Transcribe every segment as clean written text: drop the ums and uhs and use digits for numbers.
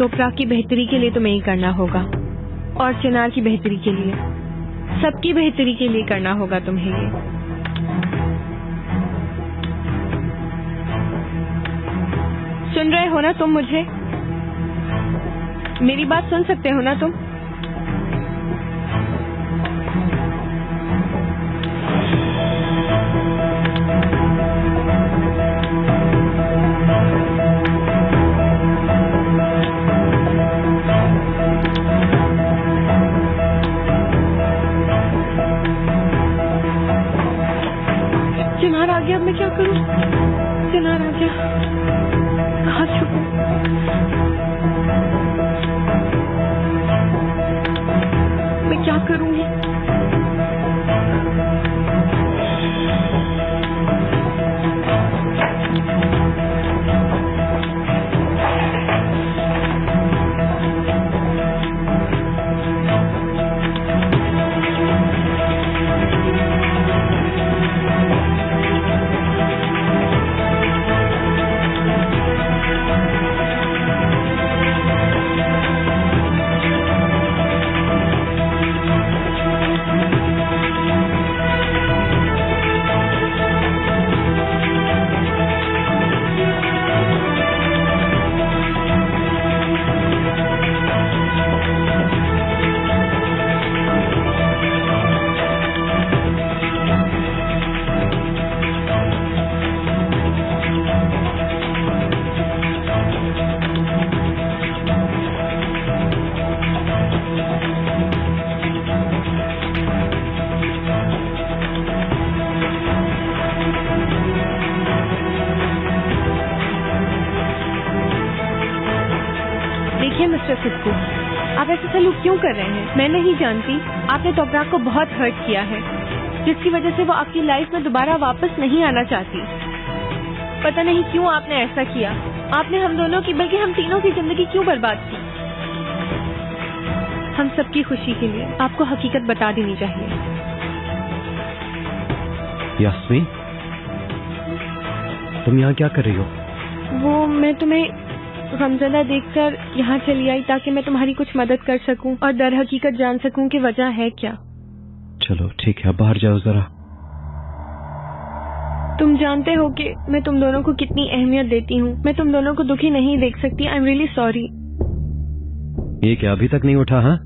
तोपरा की बेहतरी के लिए तुम्हें ही करना होगा, और चिनार की बेहतरी के लिए, सबकी बेहतरी के लिए करना होगा तुम्हें ये। सुन रहे हो ना तुम मुझे? मेरी बात सुन सकते हो ना तुम? चिनार आ गया, अब मैं क्या करूं? चिनार आ गया, कहाँ छुपूं? मैं क्या करूंगी? मिस्टर सिद्धू, आप ऐसे सलूक क्यों कर रहे हैं? मैं नहीं जानती, आपने तोपरा को बहुत हर्ट किया है, जिसकी वजह से वो आपकी लाइफ में दोबारा वापस नहीं आना चाहती। पता नहीं क्यों आपने ऐसा किया। आपने हम दोनों की, बल्कि हम तीनों की जिंदगी क्यों बर्बाद की? हम सबकी खुशी के लिए आपको हकीकत बता देनी चाहिए। यास्मीन, तुम यहाँ क्या कर रही हो? वो मैं तुम्हें गमज़दा देखकर यहाँ चली आई ताकि मैं तुम्हारी कुछ मदद कर सकूं और दर हकीकत जान सकूं कि वजह है क्या। चलो ठीक है, बाहर जाओ जरा। तुम जानते हो कि मैं तुम दोनों को कितनी अहमियत देती हूँ। मैं तुम दोनों को दुखी नहीं देख सकती। I am really sorry. ये क्या अभी तक नहीं उठा? हाँ,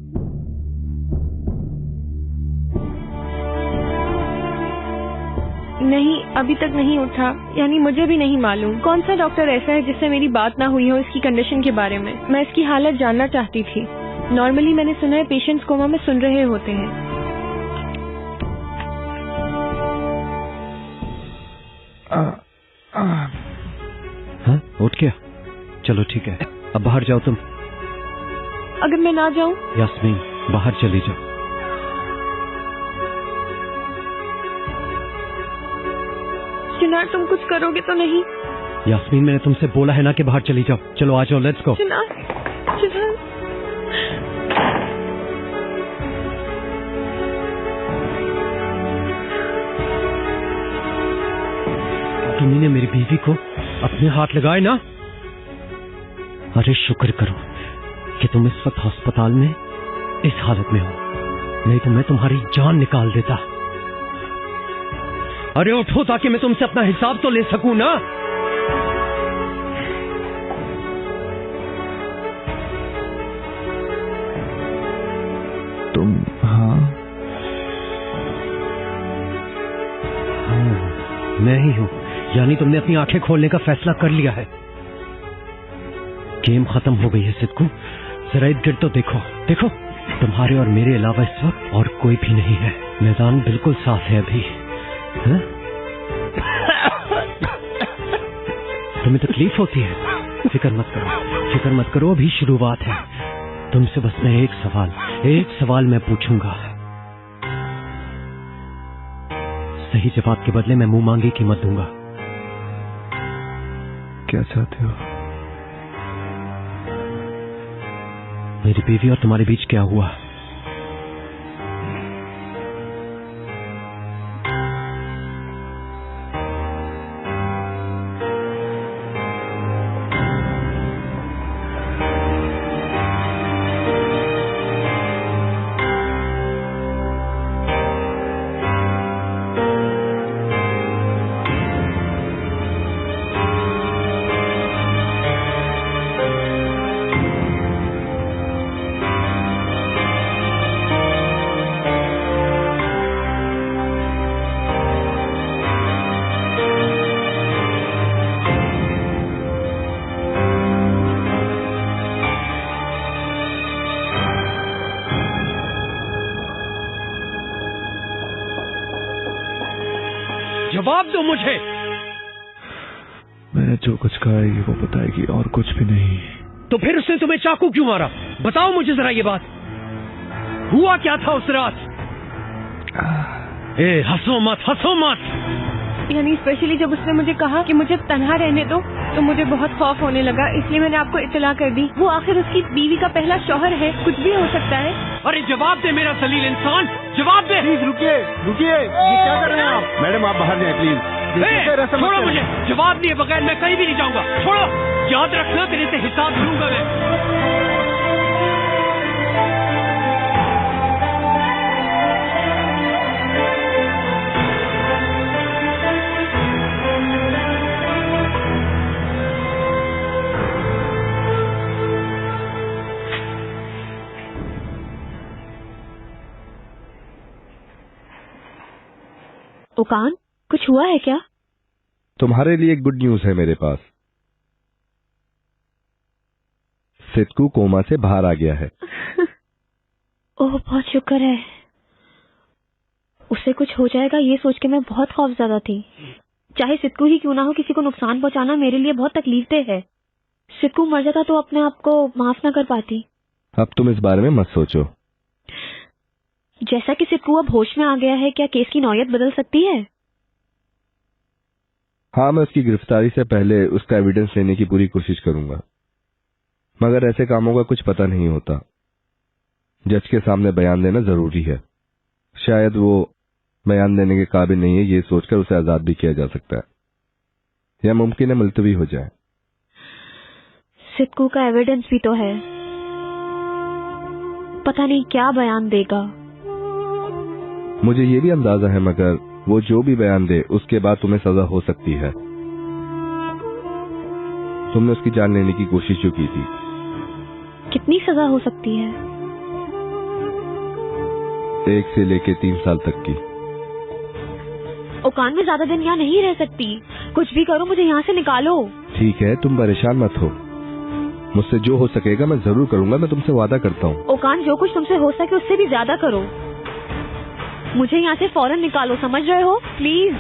नहीं, अभी तक नहीं उठा। यानी मुझे भी नहीं मालूम कौन सा डॉक्टर ऐसा है जिससे मेरी बात ना हुई हो इसकी कंडीशन के बारे में। मैं इसकी हालत जानना चाहती थी। नॉर्मली मैंने सुना है पेशेंट्स कोमा में सुन रहे होते हैं। हाँ, उठ गया? चलो ठीक है, अब बाहर जाओ तुम। अगर मैं ना जाऊं? यास्मीन, बाहर चली जाओ। चिनार, तुम कुछ करोगे तो नहीं? यास्मीन, मैंने तुमसे बोला है ना कि बाहर चली जाओ। चलो आ जाओ, लेट्स गो। चिनार, चिनार। तुमने मेरी बीवी को अपने हाथ लगाए ना? अरे शुक्र करो कि तुम इस वक्त अस्पताल में इस हालत में हो, नहीं तो मैं तुम्हारी जान निकाल देता। अरे उठो ताकि मैं तुमसे अपना हिसाब तो ले सकूं ना। तुम? हाँ, मैं ही हूं। यानी तुमने अपनी आंखें खोलने का फैसला कर लिया है। गेम खत्म हो गई है सिद्धू। जरा इर्द गिर्द तो देखो, देखो, तुम्हारे और मेरे अलावा इस वक्त और कोई भी नहीं है। मैदान बिल्कुल साफ है अभी। हाँ? तुम्हें तकलीफ होती है? फिक्र मत करो, फिक्र मत करो, अभी शुरुआत है। तुमसे बस मैं एक सवाल मैं पूछूंगा। सही जवाब के बदले मैं मुंह मांगी कीमत दूंगा। क्या चाहते हो? मेरी बीवी और तुम्हारे बीच क्या हुआ? जवाब दो मुझे। मैंने जो कुछ कहा है वो बताएगी और कुछ भी नहीं। तो फिर उसने तुम्हें चाकू क्यों मारा? बताओ मुझे जरा ये बात। हुआ क्या था उस रात? ए, हंसो मत, हंसो मत। यानी स्पेशली जब उसने मुझे कहा कि मुझे तन्हा रहने दो तो मुझे बहुत खौफ होने लगा, इसलिए मैंने आपको इत्तला कर दी। वो आखिर उसकी बीवी का पहला शौहर है, कुछ भी हो सकता है। अरे जवाब दे मेरा जलील इंसान, जवाब दे। प्लीज रुकिए, रुकिए, ये क्या कर रहे हैं आप? मैडम आप बाहर जाएं प्लीज। छोड़ो मुझे, जवाब दिए बगैर मैं कहीं भी नहीं जाऊंगा। छोड़ो, याद रखना तेरे से हिसाब लूंगा मैं। ओकान, कुछ हुआ है क्या? तुम्हारे लिए गुड न्यूज है मेरे पास। सितकू कोमा से बाहर आ गया है। ओह बहुत शुक्र है। उसे कुछ हो जाएगा ये सोच के मैं बहुत खौफज़दा थी। चाहे सितकू ही क्यों ना हो, किसी को नुकसान पहुंचाना मेरे लिए बहुत तकलीफदेह है। सितकू मर जाता तो अपने आप को माफ ना कर पाती। अब तुम इस बारे में मत सोचो। जैसा कि सितकू अब होश में आ गया है, क्या केस की नौयत बदल सकती है? हाँ, मैं उसकी गिरफ्तारी से पहले उसका एविडेंस लेने की पूरी कोशिश करूंगा, मगर ऐसे कामों का कुछ पता नहीं होता। जज के सामने बयान देना जरूरी है। शायद वो बयान देने के काबिल नहीं है, ये सोचकर उसे आजाद भी किया जा सकता है, या मुमकिन है मुलतवी हो जाए। सितकू का एविडेंस भी तो है, पता नहीं क्या बयान देगा। मुझे ये भी अंदाजा है, मगर वो जो भी बयान दे उसके बाद तुम्हें सजा हो सकती है। तुमने उसकी जान लेने की कोशिश जो की थी। कितनी सजा हो सकती है? 1 से लेके 3 साल तक की। ओकान में ज्यादा दिन यहाँ नहीं रह सकती। कुछ भी करो, मुझे यहाँ से निकालो। ठीक है, तुम परेशान मत हो। मुझसे जो हो सकेगा मैं जरूर करूंगा, मैं तुमसे वादा करता हूँ। ओकान, जो कुछ तुमसे हो सके उससे भी ज्यादा करो। मुझे यहाँ से फौरन निकालो, समझ रहे हो? प्लीज।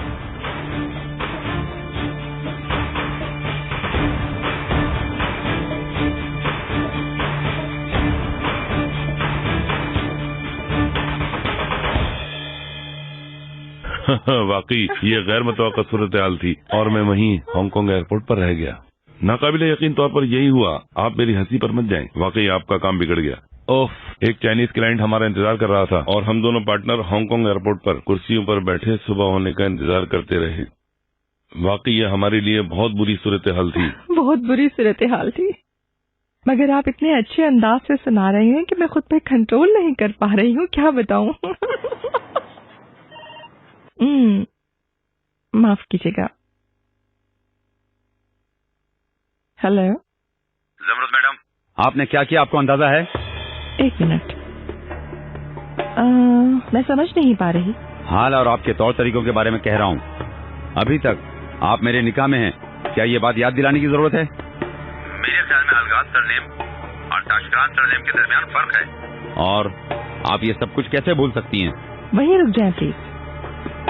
वाकई ये गैर मुतवक्का सूरत हाल थी और मैं वहीं हांगकांग एयरपोर्ट पर रह गया। नाकाबिले यकीन तौर पर यही हुआ। आप मेरी हंसी पर मत जाएं, वाकई आपका काम बिगड़ गया। ओह, एक चाइनीज क्लाइंट हमारा इंतजार कर रहा था और हम दोनों पार्टनर हांगकांग एयरपोर्ट पर कुर्सियों पर बैठे सुबह होने का इंतजार करते रहे। वाकई ये हमारे लिए बहुत बुरी सूरत हाल थी। बहुत बुरी सूरत हाल थी, मगर आप इतने अच्छे अंदाज से सुना रहे हैं कि मैं खुद पे कंट्रोल नहीं कर पा रही हूँ, क्या बताऊं। माफ कीजिएगा। हेलो जमरुद मैडम, आपने क्या किया, आपको अंदाजा है? 1 मिनट, मैं समझ नहीं पा रही। हाल और आपके तौर तरीकों के बारे में कह रहा हूँ। अभी तक आप मेरे निकाह में हैं, क्या ये बात याद दिलाने की जरूरत है? मेरे ख्याल में अलगाज सरनेम और ताशकरान सरनेम के दरमियान फर्क है, और आप ये सब कुछ कैसे भूल सकती हैं? वहीं रुक जाएं प्लीज।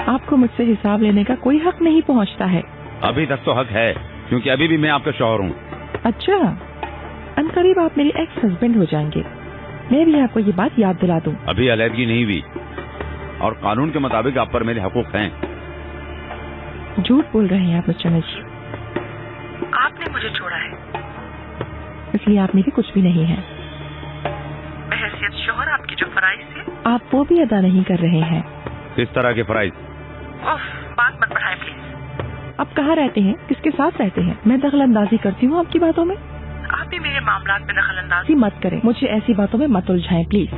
आपको मुझसे हिसाब लेने का कोई हक नहीं पहुंचता है। अभी तक तो हक है, क्योंकि अभी भी मैं आपका शौहर हूँ। अच्छा, अनकरीब आप मेरे एक्स हस्बैंड हो जाएंगे। मैं भी आपको ये बात याद दिला दूं। अभी अलहदगी नहीं हुई और कानून के मुताबिक आप पर मेरे हकूक हैं। झूठ बोल रहे हैं आप मिस्टर नजी। आपने मुझे छोड़ा है, इसलिए आप मेरे कुछ भी नहीं हैं। बहैसियत शौहर आपकी जो फराइज थे, आप वो भी अदा नहीं कर रहे हैं। किस तरह के फराइज? बात मत बढ़ाएं प्लीज। आप कहाँ रहते हैं, किसके साथ रहते हैं? मैं दखल अंदाजी करती हूँ आपकी बातों में। आप भी मेरे मामलात में दखल अंदाजी मत करें, मुझे ऐसी बातों में मत उलझाएं प्लीज।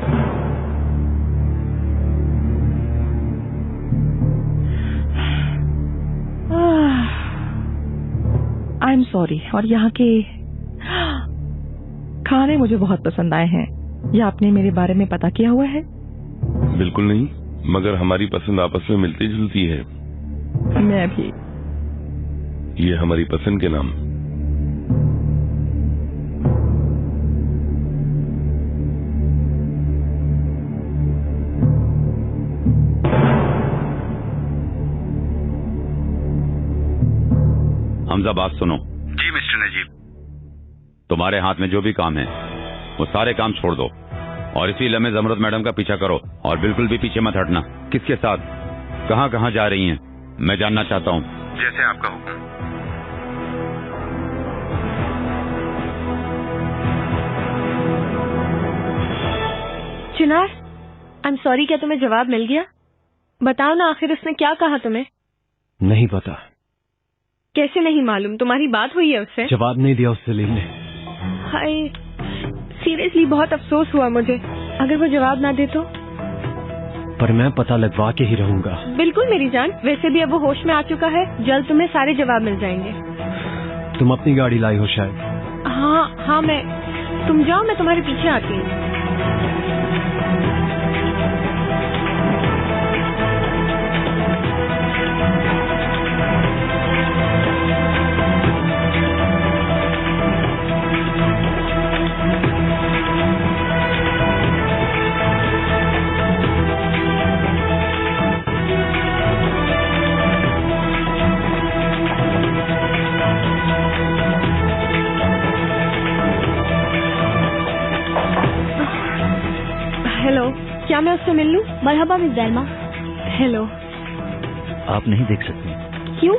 I am sorry. और यहाँ के खाने मुझे बहुत पसंद आए हैं। या आपने मेरे बारे में पता किया हुआ है? बिल्कुल नहीं, मगर हमारी पसंद आपस में मिलती जुलती है। मैं भी। ये हमारी पसंद के नाम। हमजा बात सुनो। जी मिस्टर नजीब। तुम्हारे हाथ में जो भी काम है वो सारे काम छोड़ दो और इसी लम्हे जमरत मैडम का पीछा करो और बिल्कुल भी पीछे मत हटना। किसके साथ, कहाँ कहाँ जा रही हैं, मैं जानना चाहता हूँ। जैसे आपका हुक्म। चिनार, आई एम सॉरी, क्या तुम्हें जवाब मिल गया? बताओ ना, आखिर उसने क्या कहा तुम्हें? नहीं पता। कैसे नहीं मालूम? तुम्हारी बात हुई है उससे? जवाब नहीं दिया उस सलील ने। हाय, सीरियसली बहुत अफसोस हुआ मुझे। अगर वो जवाब ना दे तो? पर मैं पता लगवा के ही रहूंगा। बिल्कुल मेरी जान, वैसे भी अब वो होश में आ चुका है, जल्द तुम्हें सारे जवाब मिल जाएंगे। तुम अपनी गाड़ी लाई हो शायद। हाँ मैं, तुम जाओ, मैं तुम्हारे पीछे आती हूँ। हेलो, क्या मैं उससे मिल लूं? मरहबा मिस दैलमा। हेलो। आप नहीं देख सकती। क्यों?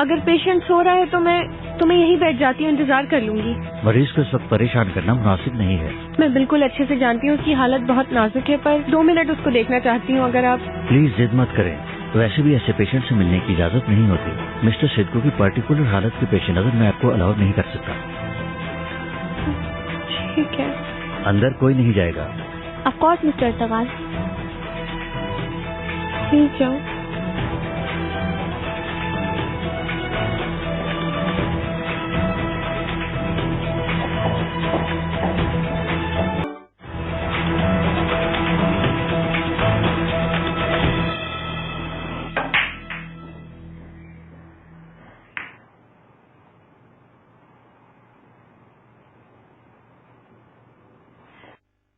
अगर पेशेंट सो रहा है तो मैं तुम्हें यहीं बैठ जाती हूँ, इंतजार कर लूंगी। मरीज को इस वक्त परेशान करना मुनासिब नहीं है। मैं बिल्कुल अच्छे से जानती हूँ उसकी हालत बहुत नाजुक है, पर 2 मिनट उसको देखना चाहती हूँ। अगर आप प्लीज जिद मत करें। वैसे भी ऐसे पेशेंट से मिलने की इजाजत नहीं होती। मिस्टर सिद्धू की पर्टिकुलर हालत के पेश नजर मैं आपको अलाउ नहीं कर सकता। ठीक है। अंदर कोई नहीं जाएगा। Of course mister Tawal. Please जाओ।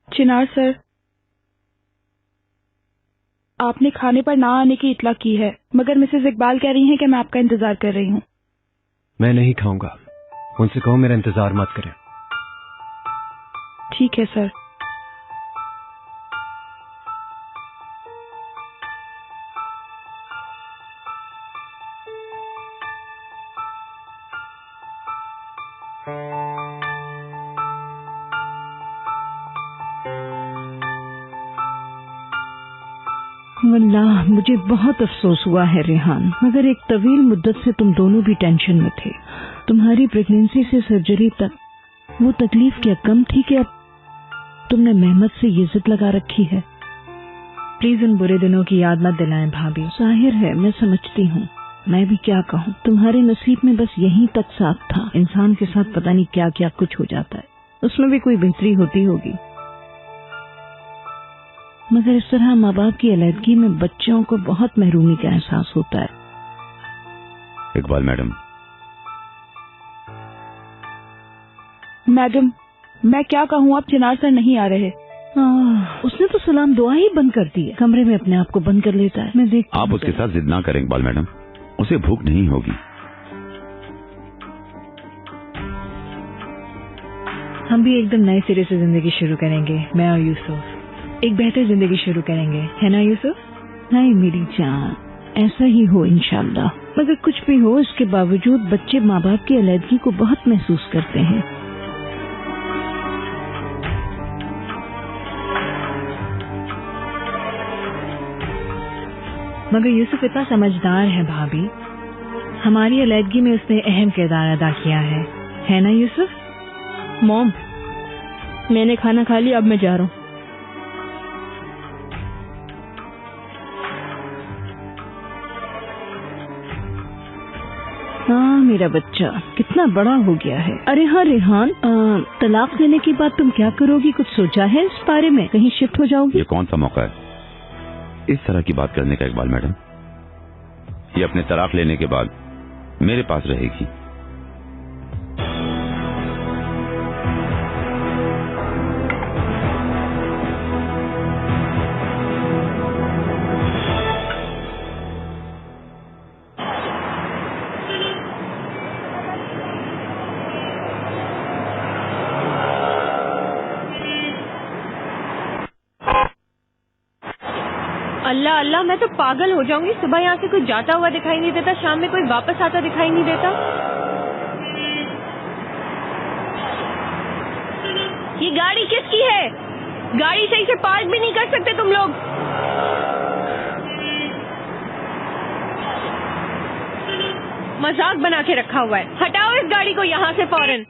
चिनार सर, आपने खाने पर ना आने की इत्तला की है, मगर मिसेस इकबाल कह रही हैं कि मैं आपका इंतजार कर रही हूँ। मैं नहीं खाऊंगा। उनसे कहो मेरा इंतजार मत करें। ठीक है सर। वल्लाह मुझे बहुत अफसोस हुआ है रेहान, मगर एक तवील मुद्दत से तुम दोनों भी टेंशन में थे। तुम्हारी प्रेगनेंसी से सर्जरी तक वो तकलीफ क्या कम थी कि अब तुमने मेहमत से ये जिद लगा रखी है। प्लीज उन बुरे दिनों की याद मत दिलाएं भाभी। जाहिर है मैं समझती हूँ, मैं भी क्या कहूँ। तुम्हारे नसीब में बस यहीं तक साथ था। इंसान के साथ पता नहीं क्या क्या कुछ हो जाता है, उसमें भी कोई बेहतरी होती होगी। मगर इस तरह माँ बाप की अलहदगी में बच्चों को बहुत महरूमी का एहसास होता है। इकबाल मैडम। मैडम, मैं क्या कहूँ, आप चिनार सर नहीं आ रहे। उसने तो सलाम दुआ ही बंद कर दी है। कमरे में अपने आप को बंद कर लेता है। मैं देखती आप उसके साथ जिद ना करें इकबाल मैडम, उसे भूख नहीं होगी। हम भी एकदम नए सिरे से जिंदगी शुरू करेंगे, मैं और यूसुफ एक बेहतर जिंदगी शुरू करेंगे, है ना यूसुफ? नहीं मेरी जान, ऐसा ही हो इंशाल्लाह। मगर कुछ भी हो, इसके बावजूद बच्चे माँ बाप की अलहदगी को बहुत महसूस करते हैं। मगर यूसुफ इतना समझदार है भाभी, हमारी अलहदगी में उसने अहम किरदार अदा किया है ना यूसुफ? मॉम, मैंने खाना खा लिया, अब मैं जा रहा हूँ। हाँ मेरा बच्चा कितना बड़ा हो गया है। अरे हाँ रेहान, तलाक देने की बात तुम क्या करोगी? कुछ सोचा है इस बारे में? कहीं शिफ्ट हो जाओगी? ये कौन सा मौका है इस तरह की बात करने का इकबाल मैडम? ये अपने तलाक लेने के बाद मेरे पास रहेगी। अल्लाह अल्लाह, मैं तो पागल हो जाऊंगी। सुबह यहाँ से कोई जाता हुआ दिखाई नहीं देता, शाम में कोई वापस आता दिखाई नहीं देता। ये गाड़ी किसकी है? गाड़ी सही से पार्क भी नहीं कर सकते तुम लोग। मजाक बना के रखा हुआ है। हटाओ इस गाड़ी को यहाँ से फौरन।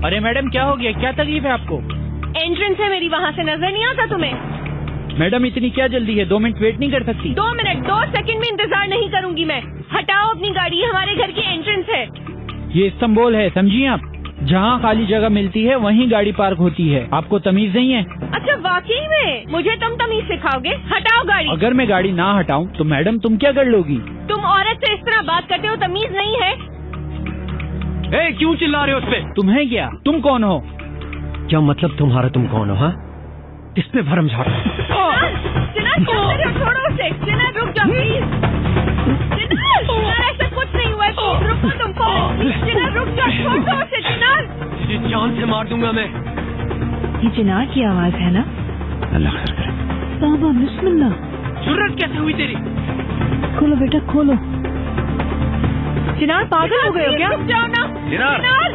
अरे मैडम, क्या हो गया? क्या तकलीफ है आपको? एंट्रेंस है मेरी, वहाँ से नजर नहीं आता तुम्हें? मैडम इतनी क्या जल्दी है? 2 मिनट वेट नहीं कर सकती? 2 मिनट 2 सेकंड में इंतजार नहीं करूंगी मैं। हटाओ अपनी गाड़ी, हमारे घर की एंट्रेंस है। ये इस्तांबुल है, समझिए आप। जहाँ खाली जगह मिलती है वहीं गाड़ी पार्क होती है। आपको तमीज नहीं है? अच्छा वाकई में? मुझे तुम तमीज सिखाओगे? हटाओ गाड़ी। अगर मैं गाड़ी ना हटाऊं तो मैडम तुम क्या कर लोगी? तुम औरत से इस तरह बात करते हो, तमीज नहीं है? क्यों चिल्ला रहे हो उस पे? तुम्हें क्या? तुम कौन हो? क्या मतलब तुम्हारा? तुम कौन हो? हाँ, इसमें भरम झाड़। चिनार क्या कर रहे हो? छोड़ो उसे। चिनार रुक जाओ प्लीज। चिनार ऐसा कुछ नहीं हुआ है, रुको तुम। चिनार रुक जाओ, छोड़ो उसे। चिनार जान से मार दूंगा मैं। ये चिनार की आवाज है ना? अल्लाह खैर करे। बाबा बिस्मिल्लाह। जरूरत कैसे हुई तेरी? खोलो बेटा खोलो। चिनार पागल हो गए हो क्या? रुक जाओ ना।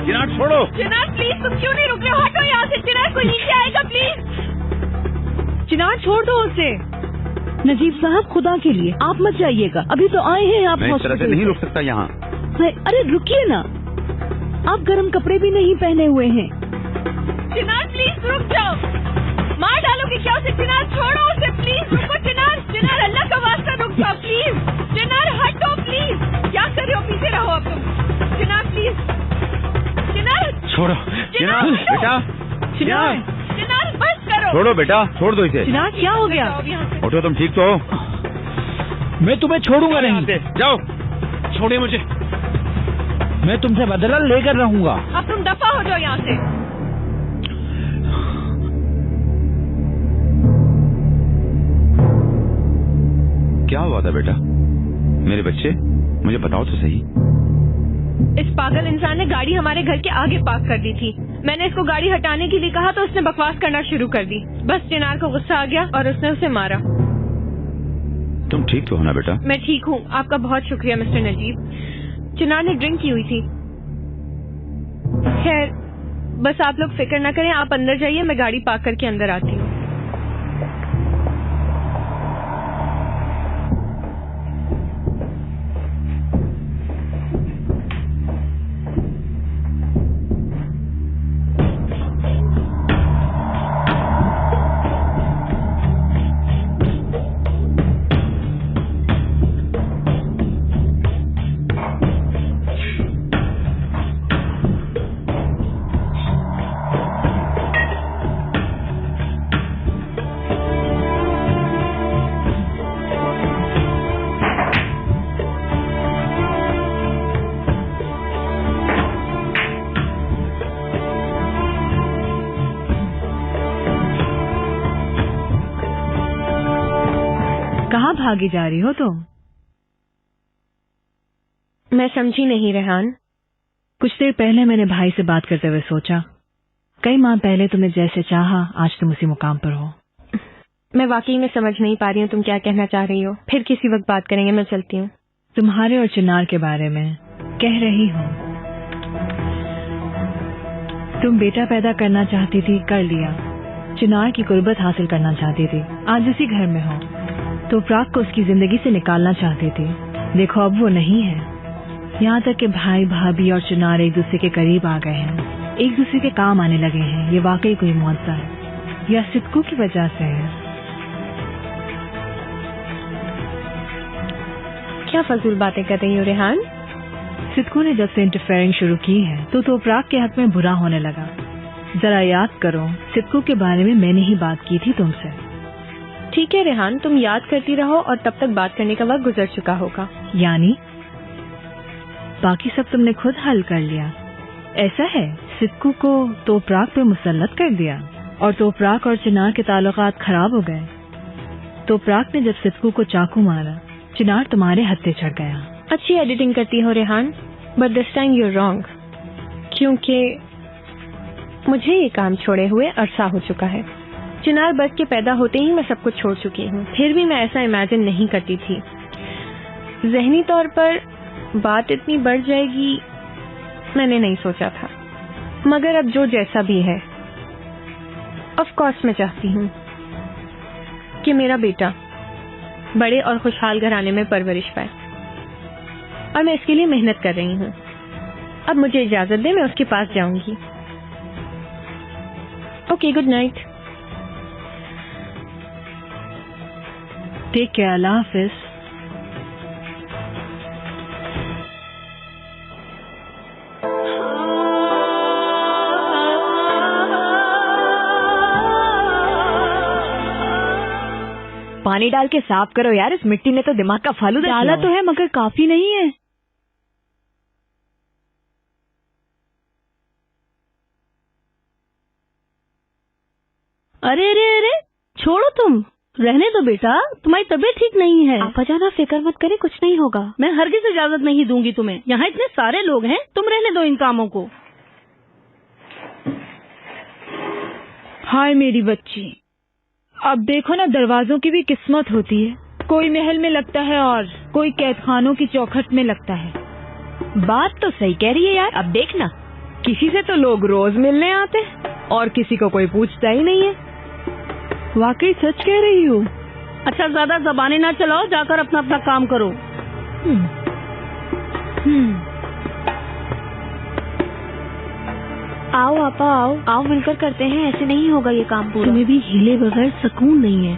चिनार छोड़ो। चिनार प्लीज, तुम क्यों नहीं रुक रहे हो? हटो यहाँ से। चिनार कोई नीचे आएगा प्लीज। चिनार छोड़ दो उसे। नजीब साहब खुदा के लिए आप मत जाइएगा, अभी तो आए हैं आप। मैं इस तरह से नहीं रुक सकता यहाँ। अरे रुकिए ना, आप गर्म कपड़े भी नहीं पहने हुए हैं। चिनार प्लीज रुक जाओ। मार डालोगे क्या उसे? चिनार छोड़ो उसे प्लीज। रुको चिनार। चिनार अल्लाह का वास्ता रुक जाओ प्लीज। चिनार हटो प्लीज। क्या कर रहे हो? पीछे रहो अब तुम। चिनार प्लीज। चिनार छोड़ो। चिनार बेटा। चिनार चिनार बस करो। छोड़ो बेटा, छोड़ दो इसे। चिनार क्या हो गया? उठो, तुम ठीक तो हो? मैं तुम्हें छोड़ूंगा नहीं। जाओ। छोड़े मुझे, मैं तुमसे बदला लेकर रहूंगा। अब तुम दफा हो जाओ यहाँ से। क्या हुआ था बेटा? मेरे बच्चे, मुझे बताओ तो सही। इस पागल इंसान ने गाड़ी हमारे घर के आगे पार्क कर दी थी। मैंने इसको गाड़ी हटाने के लिए कहा तो उसने बकवास करना शुरू कर दी। बस चिनार को गुस्सा आ गया और उसने उसे मारा। तुम ठीक तो हो ना बेटा? मैं ठीक हूँ, आपका बहुत शुक्रिया मिस्टर नजीब। चिनार ने ड्रिंक की हुई थी। खैर बस आप लोग फिक्र न करें, आप अंदर जाइए, मैं गाड़ी पार्क करके अंदर आती हूँ। कहाँ भागी जा रही हो तुम? मैं समझी नहीं रेहान। कुछ देर पहले मैंने भाई से बात करते हुए सोचा, कई माह पहले तुम्हें जैसे चाहा आज तुम उसी मुकाम पर हो। मैं वाकई में समझ नहीं पा रही हूँ तुम क्या कहना चाह रही हो। फिर किसी वक्त बात करेंगे, मैं चलती हूँ। तुम्हारे और चिनार के बारे में कह रही हूँ। तुम बेटा पैदा करना चाहती थी, कर लिया। चिनार की कुर्बत हासिल करना चाहती थी, आज उसी घर में हो। तो प्राग को उसकी जिंदगी से निकालना चाहती थी, देखो अब वो नहीं है। यहाँ तक कि भाई भाभी और चिनार एक दूसरे के करीब आ गए हैं, एक दूसरे के काम आने लगे हैं। ये वाकई कोई मुआवजा है या सिद्कू की वजह से है? क्या फजूल बातें कर रही हो रेहान? सिद्कू ने जब से इंटरफेयरिंग शुरू की है तो प्राग के हक में बुरा होने लगा। जरा याद करो, सिद्कू के बारे में मैंने ही बात की थी तुमसे। ठीक है रेहान, तुम याद करती रहो और तब तक बात करने का वक्त गुजर चुका होगा। यानी बाकी सब तुमने खुद हल कर लिया, ऐसा है? सिद्कू को तोपराग पे मुसल्लत कर दिया और तोपराग और चिनार के ताल्लुकात खराब हो गए। तोपराग ने जब सिद्कू को चाकू मारा, चिनार तुम्हारे हत्थे चढ़ गया। अच्छी एडिटिंग करती हो Rehan, but this time you are wrong, क्योंकि मुझे ये काम छोड़े हुए अरसा हो चुका है। चिनार बस के पैदा होते ही मैं सब कुछ छोड़ चुकी हूँ। फिर भी मैं ऐसा इमेजिन नहीं करती थी। ज़हनी तौर पर बात इतनी बढ़ जाएगी मैंने नहीं सोचा था, मगर अब जो जैसा भी है, ऑफ कोर्स मैं चाहती हूँ कि मेरा बेटा बड़े और खुशहाल घराने में परवरिश पाए, और मैं इसके लिए मेहनत कर रही हूँ। अब मुझे इजाजत दे, मैं उसके पास जाऊंगी। Okay, good night. Take care, अल्लाह हाफिज। पानी डाल के साफ करो यार, इस मिट्टी ने तो दिमाग का फालूदा डाला तो है मगर काफी नहीं है। अरे अरे अरे, छोड़ो तुम, रहने दो बेटा, तुम्हारी तबीयत ठीक नहीं है। आपा जान, आप फिक्र मत करें, कुछ नहीं होगा। मैं हरगिज़ इजाजत नहीं दूंगी तुम्हें, यहाँ इतने सारे लोग हैं, तुम रहने दो इन कामों को। हाय मेरी बच्ची, अब देखो ना, दरवाजों की भी किस्मत होती है। कोई महल में लगता है और कोई कैदखानों की चौखट में लगता है। बात तो सही कह रही है यार। अब देखना, किसी से तो लोग रोज मिलने आते हैं और किसी को कोई पूछता ही नहीं है। वाकई सच कह रही हो। अच्छा, ज्यादा ज़बानें ना चलाओ, जाकर अपना अपना काम करो। आओ आपा, आओ आओ, मिलकर करते हैं, ऐसे नहीं होगा ये काम पूरा। तुम्हें भी हिले बगैर सुकून नहीं है।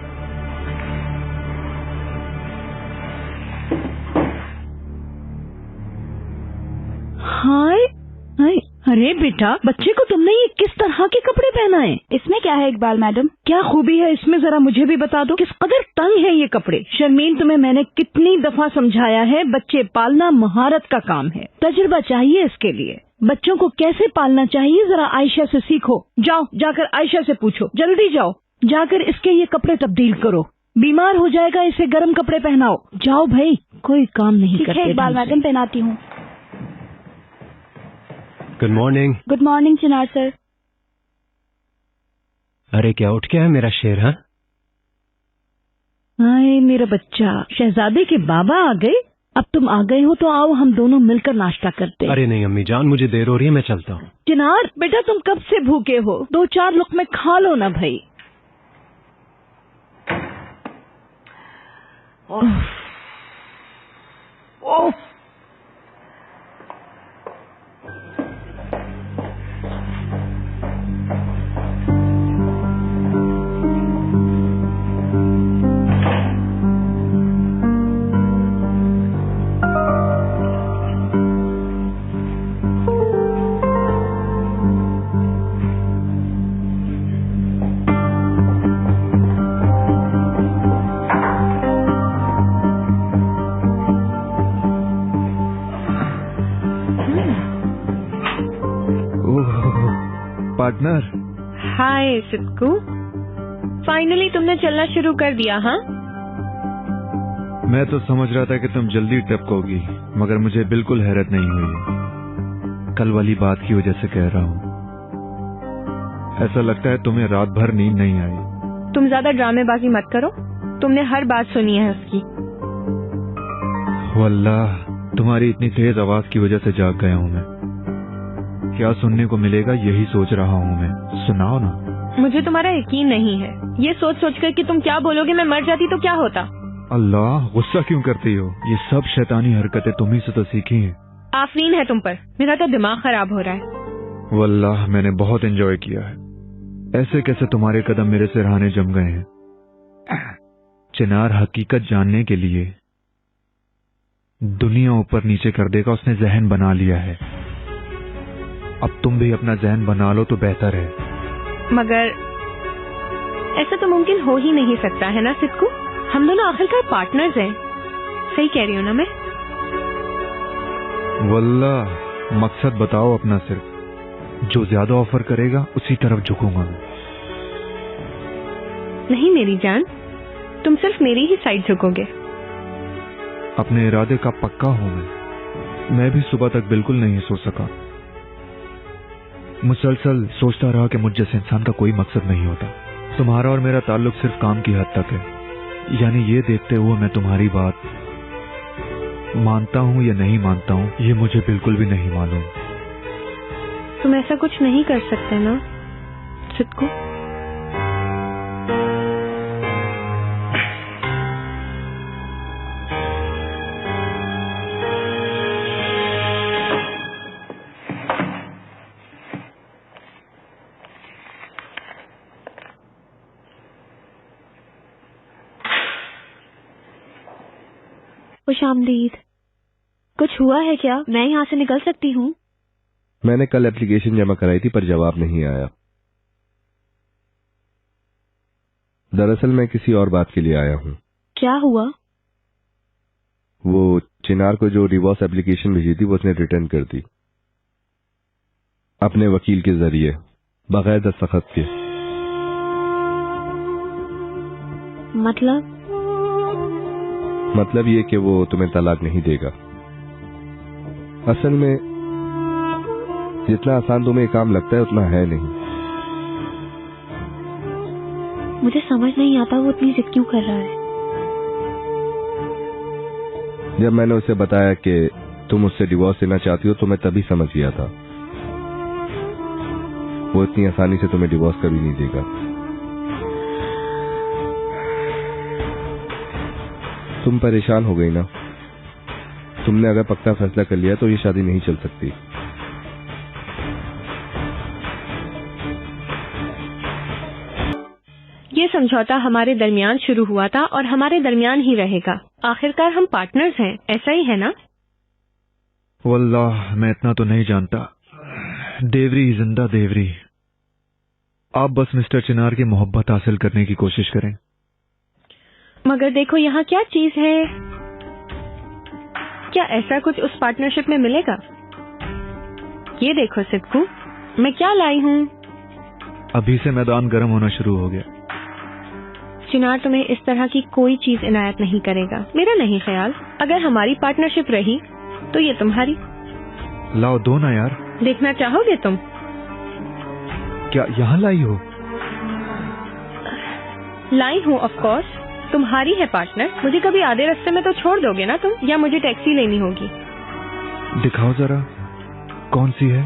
हाय हाय, अरे बेटा, बच्चे को तुमने ये किस तरह के कपड़े पहनाए? इसमें क्या है इकबाल मैडम? क्या खूबी है इसमें, जरा मुझे भी बता दो। किस कदर तंग है ये कपड़े। शर्मीन, तुम्हें मैंने कितनी दफा समझाया है, बच्चे पालना महारत का काम है, तजुर्बा चाहिए इसके लिए। बच्चों को कैसे पालना चाहिए जरा आयशा से सीखो। जाओ, जाकर आयशा से पूछो, जल्दी जाओ, जाकर इसके ये कपड़े तब्दील करो। बीमार हो जाएगा, इसे गर्म कपड़े पहनाओ। जाओ भाई, कोई काम नहीं करते। ठीक है इकबाल मैडम, पहनाती हूँ। Good morning. गुड मॉर्निंग चिनार सर। अरे क्या उठ गया है मेरा शेर? हाँ, हाय मेरा बच्चा, शहजादे के बाबा आ गए। अब तुम आ गए हो तो आओ हम दोनों मिलकर नाश्ता करते। अरे नहीं अम्मी जान, मुझे देर हो रही है, मैं चलता हूँ। चिनार बेटा, तुम कब से भूखे हो? 2-4 लुक़मे खा लो ना भाई। ओह, पार्टनर। हाय सिद्कू, फाइनली तुमने चलना शुरू कर दिया। हाँ, मैं तो समझ रहा था कि तुम जल्दी टपकोगी, मगर मुझे बिल्कुल हैरत नहीं हुई। कल वाली बात की वजह से कह रहा हूँ, ऐसा लगता है तुम्हें रात भर नींद नहीं आई। तुम ज्यादा ड्रामेबाजी मत करो, तुमने हर बात सुनी है उसकी। वल्लाह, तुम्हारी इतनी तेज आवाज की वजह से जाग गया हूँ मैं। क्या सुनने को मिलेगा यही सोच रहा हूँ मैं। सुनाओ ना। मुझे तुम्हारा यकीन नहीं है। ये सोच सोच कर कि तुम क्या बोलोगे मैं मर जाती तो क्या होता। अल्लाह, गुस्सा क्यों करती हो? ये सब शैतानी हरकतें तुम्ही से तो सीखी हैं। आफरीन है तुम पर, मेरा तो दिमाग खराब हो रहा है। वल्लाह, मैंने बहुत एंजॉय किया है। ऐसे कैसे तुम्हारे कदम मेरे सिरहाने जम गए हैं। चिनार हकीकत जानने के लिए दुनिया ऊपर नीचे कर देगा, उसने जहन बना लिया है। अब तुम भी अपना जहन बना लो तो बेहतर है। मगर ऐसा तो मुमकिन हो ही नहीं सकता है ना सिद्धू? हम दोनों आखिरकार पार्टनर्स हैं। सही कह रही हूँ ना मैं? वल्लाह मकसद बताओ अपना, सिर्फ जो ज्यादा ऑफर करेगा उसी तरफ झुकूंगा मैं। नहीं मेरी जान, तुम सिर्फ मेरी ही साइड झुकोगे। अपने इरादे का पक्का हूं मैं भी सुबह तक बिल्कुल नहीं सो सका। मुसलसल सोचता रहा कि मुझ जैसे इंसान का कोई मकसद नहीं होता। तुम्हारा और मेरा ताल्लुक सिर्फ काम की हद तक है, यानी ये देखते हुए मैं तुम्हारी बात मानता हूँ या नहीं मानता हूँ ये मुझे बिल्कुल भी नहीं मालूम। तुम ऐसा कुछ नहीं कर सकते ना सिद्धू? खुशामदीद। कुछ हुआ है क्या? मैं यहाँ से निकल सकती हूँ? मैंने कल एप्लीकेशन जमा कराई थी पर जवाब नहीं आया। दरअसल मैं किसी और बात के लिए आया हूँ। क्या हुआ? वो चिनार को जो डिवोर्स एप्लीकेशन भेजी थी वो उसने रिटर्न कर दी, अपने वकील के जरिए, बगैर दस्तखत के। मतलब ये कि वो तुम्हें तलाक नहीं देगा। असल में जितना आसान तुम्हें काम लगता है उतना है नहीं। मुझे समझ नहीं आता वो इतनी जिद क्यों कर रहा है। जब मैंने उसे बताया कि तुम उससे डिवोर्स लेना चाहती हो तो मैं तभी समझ गया था वो इतनी आसानी से तुम्हें डिवोर्स कभी नहीं देगा। तुम परेशान हो गई ना? तुमने अगर पक्का फैसला कर लिया तो ये शादी नहीं चल सकती। ये समझौता हमारे दरमियान शुरू हुआ था और हमारे दरमियान ही रहेगा। आखिरकार हम पार्टनर्स हैं, ऐसा ही है ना? वल्लाह मैं इतना तो नहीं जानता। देवरी जिंदा देवरी। आप बस मिस्टर चिनार की मोहब्बत हासिल करने की कोशिश करें। मगर देखो यहाँ क्या चीज है, क्या ऐसा कुछ उस पार्टनरशिप में मिलेगा? ये देखो सिद्धू, मैं क्या लाई हूँ। अभी से मैदान गर्म होना शुरू हो गया। चिनार तुम्हें इस तरह की कोई चीज इनायत नहीं करेगा, मेरा नहीं ख्याल। अगर हमारी पार्टनरशिप रही तो ये तुम्हारी। लाओ दो ना यार। देखना चाहोगे तुम? क्या यहाँ लाई हो? लाई हूँ ऑफ कोर्स। तुम्हारी है पार्टनर। मुझे कभी आधे रास्ते में तो छोड़ दोगे ना तुम, या मुझे टैक्सी लेनी होगी? दिखाओ जरा, कौन सी है?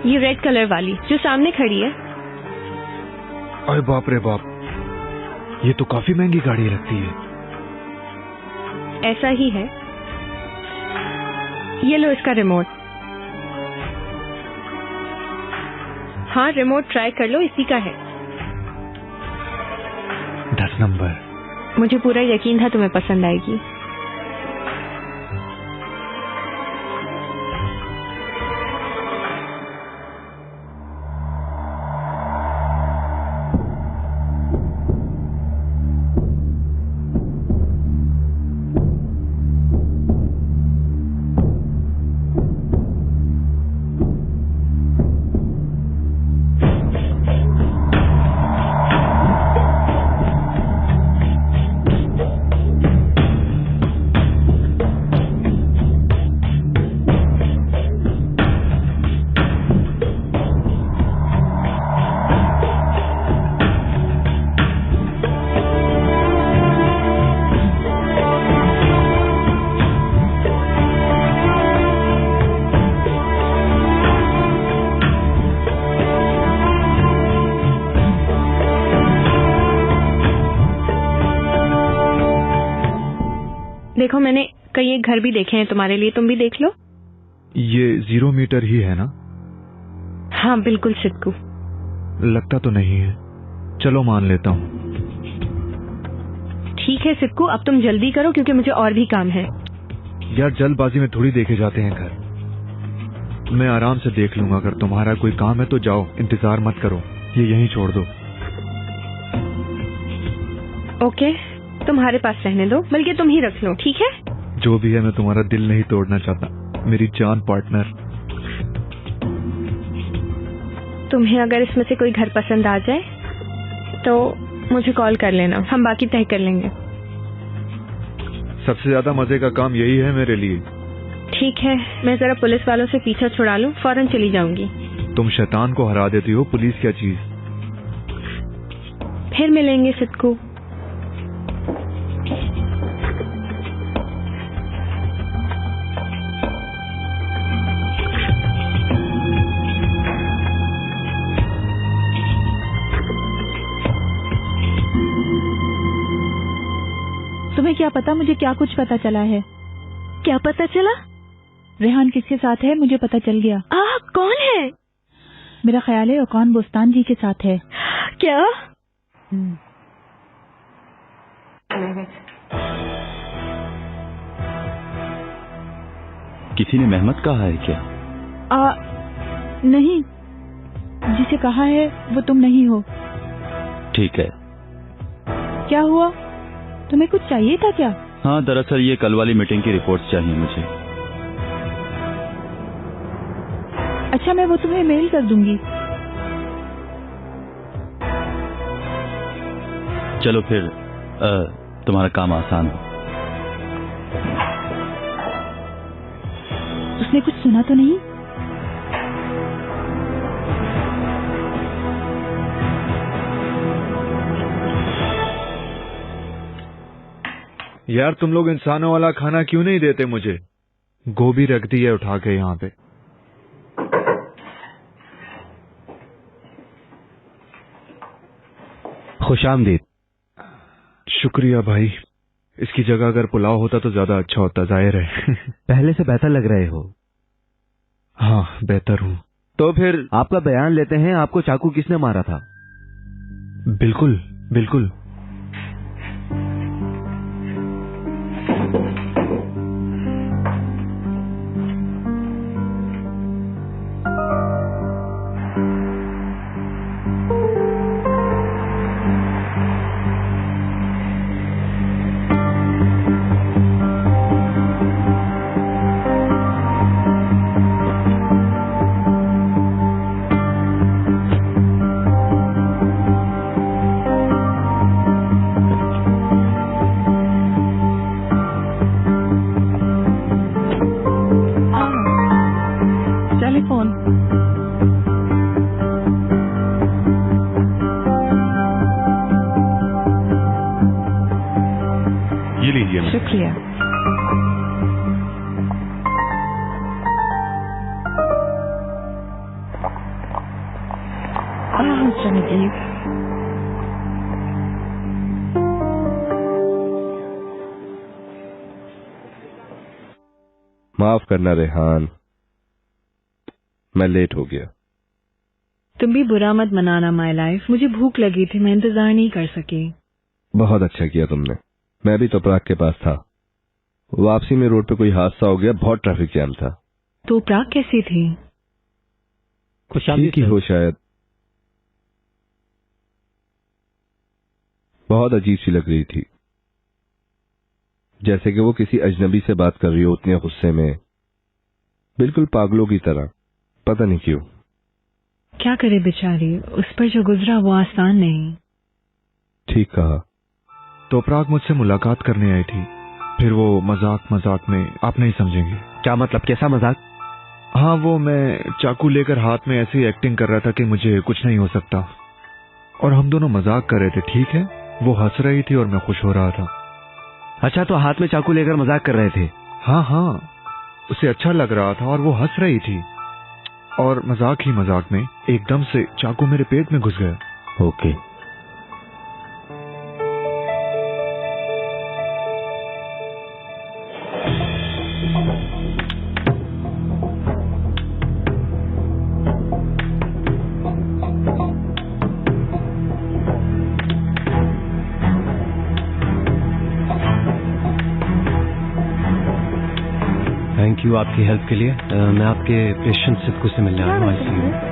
ये रेड कलर वाली जो सामने खड़ी है। अरे बाप रे बाप, ये तो काफी महंगी गाड़ी लगती है। ऐसा ही है। ये लो इसका रिमोट। हाँ रिमोट ट्राई कर लो, इसी का है। 10 नंबर। मुझे पूरा यकीन था तुम्हें पसंद आएगी। देखो मैंने कई एक घर भी देखे हैं तुम्हारे लिए, तुम भी देख लो। ये 0 मीटर ही है ना? हाँ बिल्कुल सिद्धू। लगता तो नहीं है, चलो मान लेता हूँ। ठीक है सिद्धू, अब तुम जल्दी करो क्योंकि मुझे और भी काम है। यार जल्दबाजी में थोड़ी देखे जाते हैं घर। मैं आराम से देख लूंगा, अगर तुम्हारा कोई काम है तो जाओ, इंतजार मत करो, ये यहीं छोड़ दो। ओके, तुम्हारे पास रहने दो, बल्कि तुम ही रख लो, ठीक है? जो भी है, मैं तुम्हारा दिल नहीं तोड़ना चाहता, मेरी जान पार्टनर। तुम्हें अगर इसमें से कोई घर पसंद आ जाए तो मुझे कॉल कर लेना, हम बाकी तय कर लेंगे। सबसे ज्यादा मजे का काम यही है मेरे लिए। ठीक है, मैं जरा पुलिस वालों से पीछा छुड़ा लूं, फौरन चली जाऊंगी। तुम शैतान को हरा देती हो, पुलिस क्या चीज। फिर मिलेंगे सिद्धू। तुम्हें क्या पता मुझे क्या कुछ पता चला है? क्या पता चला? रेहान किसके साथ है मुझे पता चल गया। कौन है? मेरा ख्याल है ओकान बोस्तान जी के साथ है। क्या? किसी ने मेहमत कहा है क्या? नहीं, जिसे कहा है वो तुम नहीं हो। ठीक है। क्या हुआ? तुम्हें कुछ चाहिए था क्या? हाँ, दरअसल ये कल वाली मीटिंग की रिपोर्ट्स चाहिए मुझे। अच्छा, मैं वो तुम्हें मेल कर दूंगी। चलो फिर, तुम्हारा काम आसान हो। उसने कुछ सुना तो नहीं? यार, तुम लोग इंसानों वाला खाना क्यों नहीं देते मुझे? गोभी रख दी है उठा के यहाँ पे। खुशामदीद। शुक्रिया भाई। इसकी जगह अगर पुलाव होता तो ज्यादा अच्छा होता, जाहिर है। पहले से बेहतर लग रहे हो। हाँ, बेहतर हूँ। तो फिर आपका बयान लेते हैं, आपको चाकू किसने मारा था? बिल्कुल बिल्कुल। शुक्रिया। माफ करना रेहान, मैं लेट हो गया। तुम भी बुरा मत मनाना माय लाइफ, मुझे भूख लगी थी, मैं इंतजार नहीं कर सकी। बहुत अच्छा किया तुमने। मैं भी तोपराग के पास था। वापसी में रोड पे कोई हादसा हो गया, बहुत ट्रैफिक जैम था। तोपराग कैसी थी? ठीक ही हो शायद। बहुत अजीब सी लग रही थी, जैसे कि वो किसी अजनबी से बात कर रही हो, उतने गुस्से में, बिल्कुल पागलों की तरह। पता नहीं क्यों। क्या करे बेचारी, उस पर जो गुजरा वो आसान नहीं। ठीक कहा। तोपराग मुझसे मुलाकात करने आई थी, फिर वो मजाक में, आप नहीं समझेंगे। क्या मतलब, कैसा मजाक? हाँ, वो मैं चाकू लेकर हाथ में ऐसी एक्टिंग कर रहा था कि मुझे कुछ नहीं हो सकता, और हम दोनों मजाक कर रहे थे, ठीक है? वो हंस रही थी और मैं खुश हो रहा था। अच्छा, तो हाथ में चाकू लेकर मजाक कर रहे थे? हाँ, उसे अच्छा लग रहा था और वो हंस रही थी, और मजाक ही मजाक में एकदम से चाकू मेरे पेट में घुस गया। ओके। थैंक यू आपकी हेल्प के लिए। मैं आपके पेशेंट सिद्धू से मिलने आया हूँ आईसीयू में।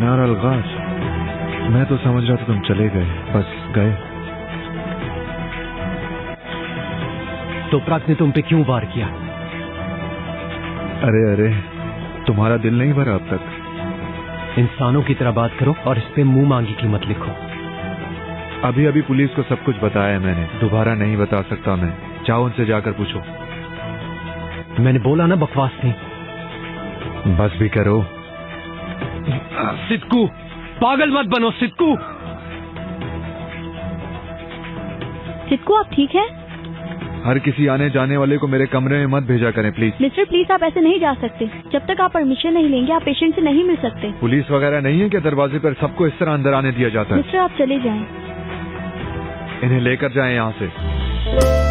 यार अलगाज, मैं तो समझ रहा था तुम चले गए, बस गए। तोपराक ने तुम पे क्यों वार किया? अरे अरे, तुम्हारा दिल नहीं भरा अब तक? इंसानों की तरह बात करो और इस पे मुंह मांगी कीमत लिखो। अभी अभी पुलिस को सब कुछ बताया है मैंने, दोबारा नहीं बता सकता मैं। जाओ उनसे जाकर पूछो। मैंने बोला ना बकवास नहीं। बस भी करो। सिद्धू, पागल मत बनो सिद्धू। सिद्धू आप ठीक है? हर किसी आने जाने वाले को मेरे कमरे में मत भेजा करें प्लीज। मिस्टर प्लीज आप ऐसे नहीं जा सकते। जब तक आप परमिशन नहीं लेंगे आप पेशेंट से नहीं मिल सकते। पुलिस वगैरह नहीं है कि दरवाजे पर सबको इस तरह अंदर आने दिया जाता है? मिस्टर आप चले जाएं। इन्हें लेकर जाएं यहाँ से।